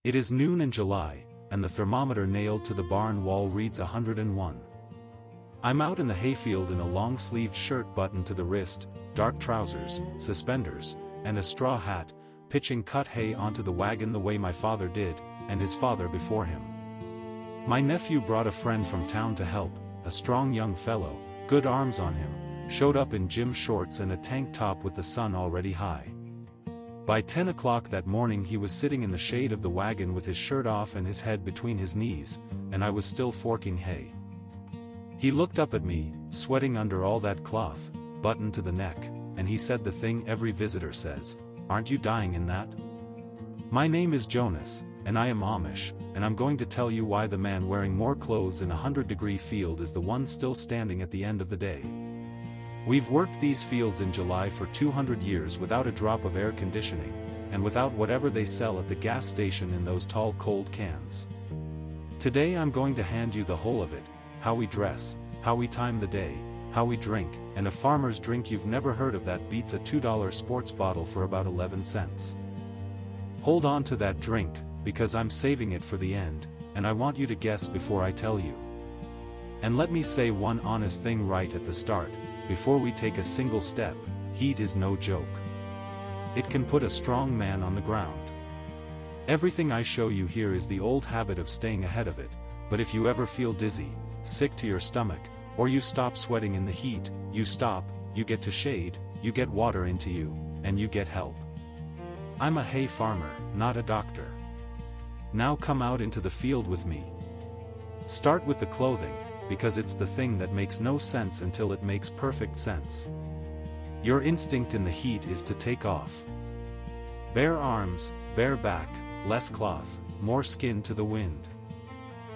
It is noon in July, and the thermometer nailed to the barn wall reads 101. I'm out in the hayfield in a long-sleeved shirt buttoned to the wrist, dark trousers, suspenders, and a straw hat, pitching cut hay onto the wagon the way my father did, and his father before him. My nephew brought a friend from town to help, a strong young fellow, good arms on him, showed up in gym shorts and a tank top with the sun already high. By 10 o'clock that morning he was sitting in the shade of the wagon with his shirt off and his head between his knees, and I was still forking hay. He looked up at me, sweating under all that cloth, buttoned to the neck, and he said the thing every visitor says, "Aren't you dying in that?" My name is Jonas, and I am Amish, and I'm going to tell you why the man wearing more clothes in a 100-degree field is the one still standing at the end of the day. We've worked these fields in July for 200 years without a drop of air conditioning, and without whatever they sell at the gas station in those tall cold cans. Today I'm going to hand you the whole of it, how we dress, how we time the day, how we drink, and a farmer's drink you've never heard of that beats a $2 sports bottle for about 11 cents. Hold on to that drink, because I'm saving it for the end, and I want you to guess before I tell you. And let me say one honest thing right at the start, before we take a single step: heat is no joke. It can put a strong man on the ground. Everything I show you here is the old habit of staying ahead of it, but if you ever feel dizzy, sick to your stomach, or you stop sweating in the heat, you stop, you get to shade, you get water into you, and you get help. I'm a hay farmer, not a doctor. Now come out into the field with me. Start with the clothing, because it's the thing that makes no sense until it makes perfect sense. Your instinct in the heat is to take off. Bare arms, bare back, less cloth, more skin to the wind.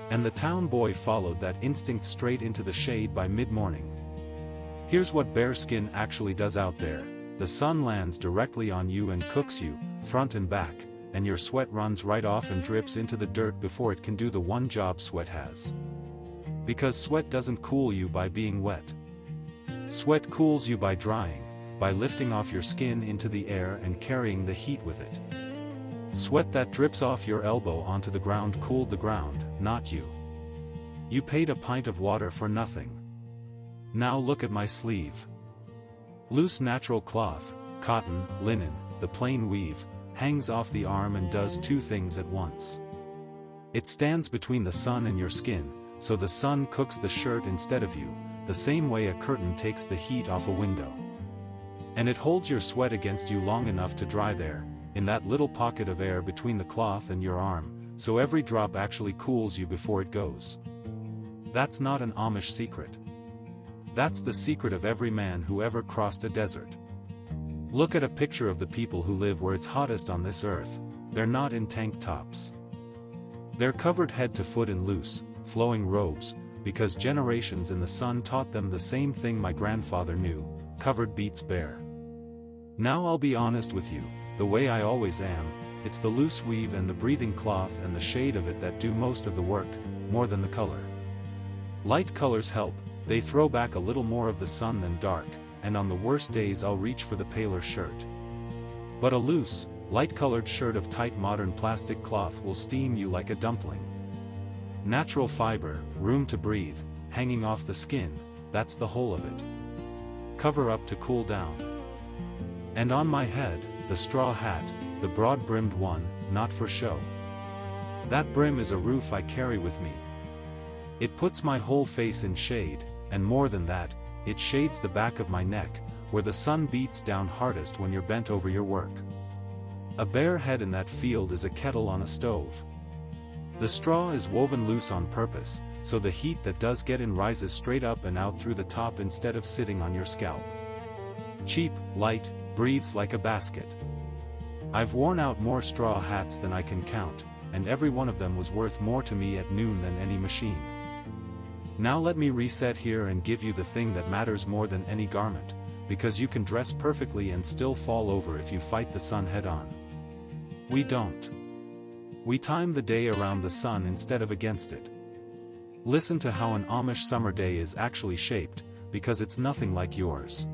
And the town boy followed that instinct straight into the shade by mid-morning. Here's what bare skin actually does out there: the sun lands directly on you and cooks you, front and back, and your sweat runs right off and drips into the dirt before it can do the one job sweat has. Because sweat doesn't cool you by being wet. Sweat cools you by drying, by lifting off your skin into the air and carrying the heat with it. Sweat that drips off your elbow onto the ground cooled the ground, not you. You paid a pint of water for nothing. Now look at my sleeve. Loose natural cloth, cotton, linen, the plain weave, hangs off the arm and does two things at once. It stands between the sun and your skin, so the sun cooks the shirt instead of you, the same way a curtain takes the heat off a window. And it holds your sweat against you long enough to dry there, in that little pocket of air between the cloth and your arm, so every drop actually cools you before it goes. That's not an Amish secret. That's the secret of every man who ever crossed a desert. Look at a picture of the people who live where it's hottest on this earth. They're not in tank tops. They're covered head to foot in loose, flowing robes, because generations in the sun taught them the same thing my grandfather knew: covered beats bare. Now I'll be honest with you, the way I always am, it's the loose weave and the breathing cloth and the shade of it that do most of the work, more than the color. Light colors help, they throw back a little more of the sun than dark, and on the worst days I'll reach for the paler shirt. But a loose, light-colored shirt of tight modern plastic cloth will steam you like a dumpling. Natural fiber, room to breathe, hanging off the skin, that's the whole of it. Cover up to cool down. And on my head, the straw hat, the broad-brimmed one, not for show. That brim is a roof I carry with me. It puts my whole face in shade, and more than that, it shades the back of my neck, where the sun beats down hardest when you're bent over your work. A bare head in that field is a kettle on a stove. The straw is woven loose on purpose, so the heat that does get in rises straight up and out through the top instead of sitting on your scalp. Cheap, light, breathes like a basket. I've worn out more straw hats than I can count, and every one of them was worth more to me at noon than any machine. Now let me reset here and give you the thing that matters more than any garment, because you can dress perfectly and still fall over if you fight the sun head on. We don't. We time the day around the sun instead of against it. Listen to how an Amish summer day is actually shaped, because it's nothing like yours.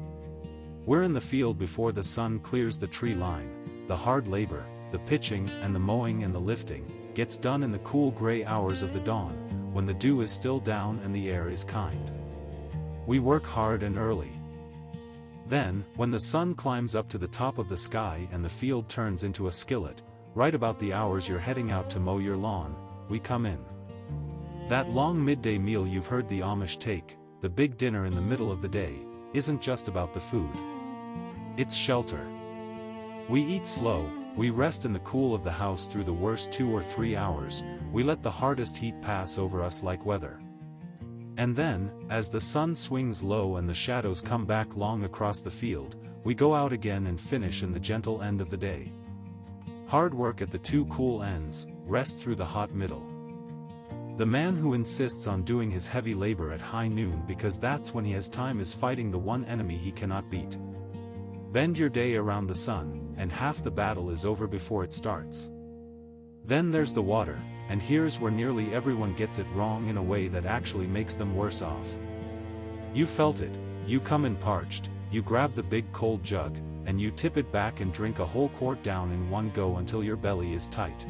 We're in the field before the sun clears the tree line, the hard labor, the pitching and the mowing and the lifting, gets done in the cool gray hours of the dawn, when the dew is still down and the air is kind. We work hard and early. Then, when the sun climbs up to the top of the sky and the field turns into a skillet, right about the hours you're heading out to mow your lawn, we come in. That long midday meal you've heard the Amish take, the big dinner in the middle of the day, isn't just about the food. It's shelter. We eat slow, we rest in the cool of the house through the worst 2 or 3 hours, we let the hardest heat pass over us like weather. And then, as the sun swings low and the shadows come back long across the field, we go out again and finish in the gentle end of the day. Hard work at the 2 cool ends, rest through the hot middle. The man who insists on doing his heavy labor at high noon because that's when he has time is fighting the one enemy he cannot beat. Bend your day around the sun, and half the battle is over before it starts. Then there's the water, and here's where nearly everyone gets it wrong in a way that actually makes them worse off. You felt it, you come in parched, you grab the big cold jug, and you tip it back and drink a whole quart down in one go until your belly is tight.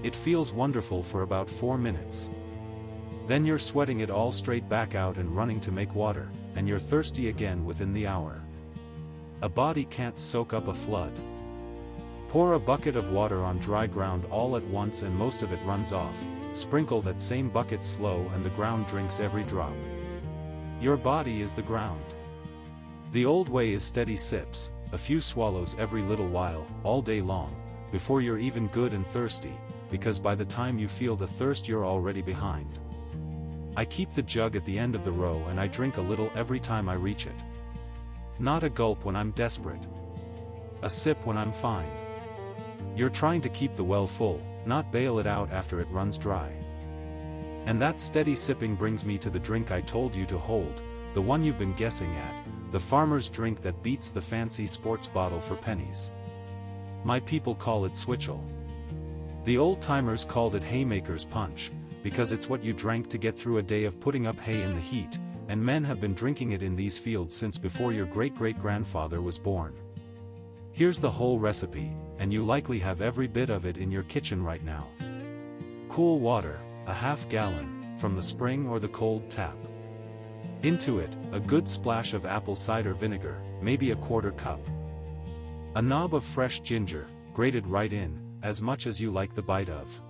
It feels wonderful for about 4 minutes. Then you're sweating it all straight back out and running to make water, and you're thirsty again within the hour. A body can't soak up a flood. Pour a bucket of water on dry ground all at once and most of it runs off, sprinkle that same bucket slow and the ground drinks every drop. Your body is the ground. The old way is steady sips, a few swallows every little while, all day long, before you're even good and thirsty, because by the time you feel the thirst you're already behind. I keep the jug at the end of the row and I drink a little every time I reach it. Not a gulp when I'm desperate. A sip when I'm fine. You're trying to keep the well full, not bail it out after it runs dry. And that steady sipping brings me to the drink I told you to hold, the one you've been guessing at, the farmer's drink that beats the fancy sports bottle for pennies. My people call it Switchel. The old-timers called it haymaker's punch, because it's what you drank to get through a day of putting up hay in the heat, and men have been drinking it in these fields since before your great-great-grandfather was born. Here's the whole recipe, and you likely have every bit of it in your kitchen right now. Cool water, a half gallon, from the spring or the cold tap. Into it, a good splash of apple cider vinegar, maybe a 1/4 cup. A knob of fresh ginger, grated right in, as much as you like the bite of.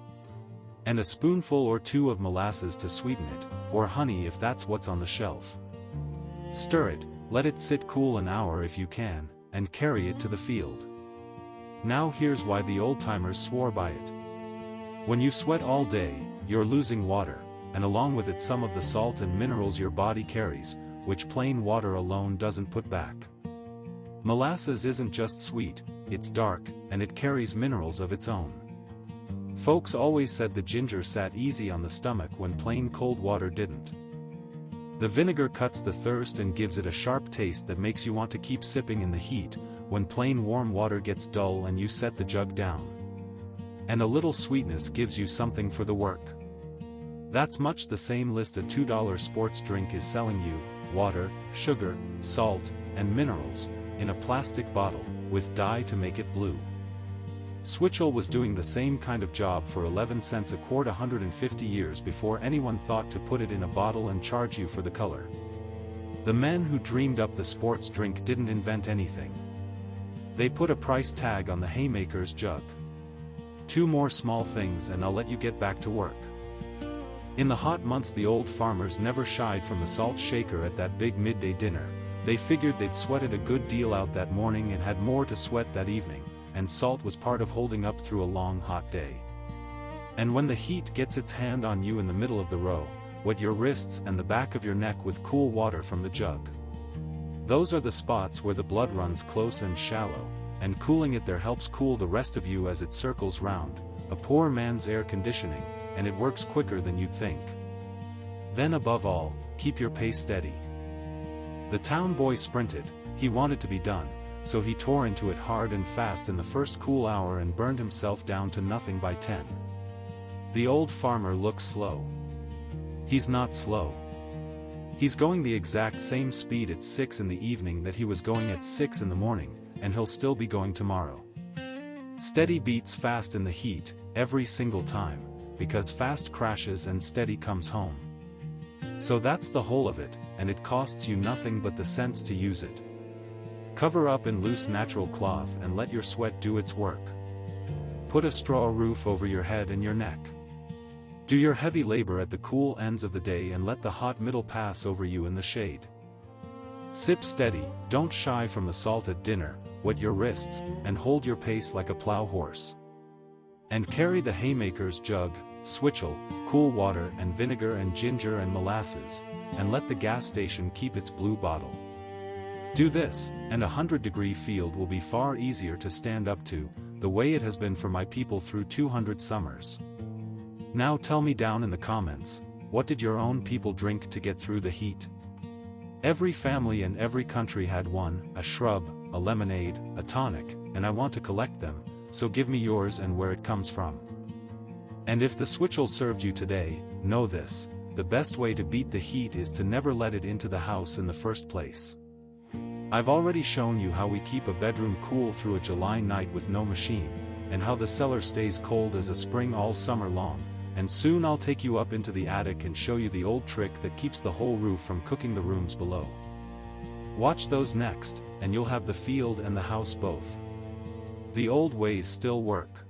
And a spoonful or 2 of molasses to sweeten it, or honey if that's what's on the shelf. Stir it, let it sit cool an hour if you can, and carry it to the field. Now here's why the old-timers swore by it. When you sweat all day, you're losing water, and along with it some of the salt and minerals your body carries, which plain water alone doesn't put back. Molasses isn't just sweet, it's dark, and it carries minerals of its own. Folks always said the ginger sat easy on the stomach when plain cold water didn't. The vinegar cuts the thirst and gives it a sharp taste that makes you want to keep sipping in the heat, when plain warm water gets dull and you set the jug down. And a little sweetness gives you something for the work. That's much the same list a $2 sports drink is selling you: water, sugar, salt, and minerals, in a plastic bottle, with dye to make it blue. Switchel was doing the same kind of job for 11 cents a quart 150 years before anyone thought to put it in a bottle and charge you for the color. The men who dreamed up the sports drink didn't invent anything. They put a price tag on the haymaker's jug. 2 more small things and I'll let you get back to work. In the hot months the old farmers never shied from the salt shaker at that big midday dinner. They figured they'd sweated a good deal out that morning and had more to sweat that evening, and salt was part of holding up through a long hot day. And when the heat gets its hand on you in the middle of the row, wet your wrists and the back of your neck with cool water from the jug. Those are the spots where the blood runs close and shallow, and cooling it there helps cool the rest of you as it circles round, a poor man's air conditioning, and it works quicker than you'd think. Then above all, keep your pace steady. The town boy sprinted, he wanted to be done, so he tore into it hard and fast in the first cool hour and burned himself down to nothing by 10. The old farmer looks slow. He's not slow. He's going the exact same speed at 6 in the evening that he was going at 6 in the morning, and he'll still be going tomorrow. Steady beats fast in the heat, every single time, because fast crashes and steady comes home. So that's the whole of it, and it costs you nothing but the sense to use it. Cover up in loose natural cloth and let your sweat do its work. Put a straw roof over your head and your neck. Do your heavy labor at the cool ends of the day and let the hot middle pass over you in the shade. Sip steady, don't shy from the salt at dinner, wet your wrists, and hold your pace like a plow horse. And carry the haymaker's jug, switchel, cool water and vinegar and ginger and molasses, and let the gas station keep its blue bottle. Do this, and a 100-degree field will be far easier to stand up to, the way it has been for my people through 200 summers. Now tell me down in the comments, what did your own people drink to get through the heat? Every family and every country had one, a shrub, a lemonade, a tonic, and I want to collect them, so give me yours and where it comes from. And if the switchel served you today, know this, the best way to beat the heat is to never let it into the house in the first place. I've already shown you how we keep a bedroom cool through a July night with no machine, and how the cellar stays cold as a spring all summer long, and soon I'll take you up into the attic and show you the old trick that keeps the whole roof from cooking the rooms below. Watch those next, and you'll have the field and the house both. The old ways still work.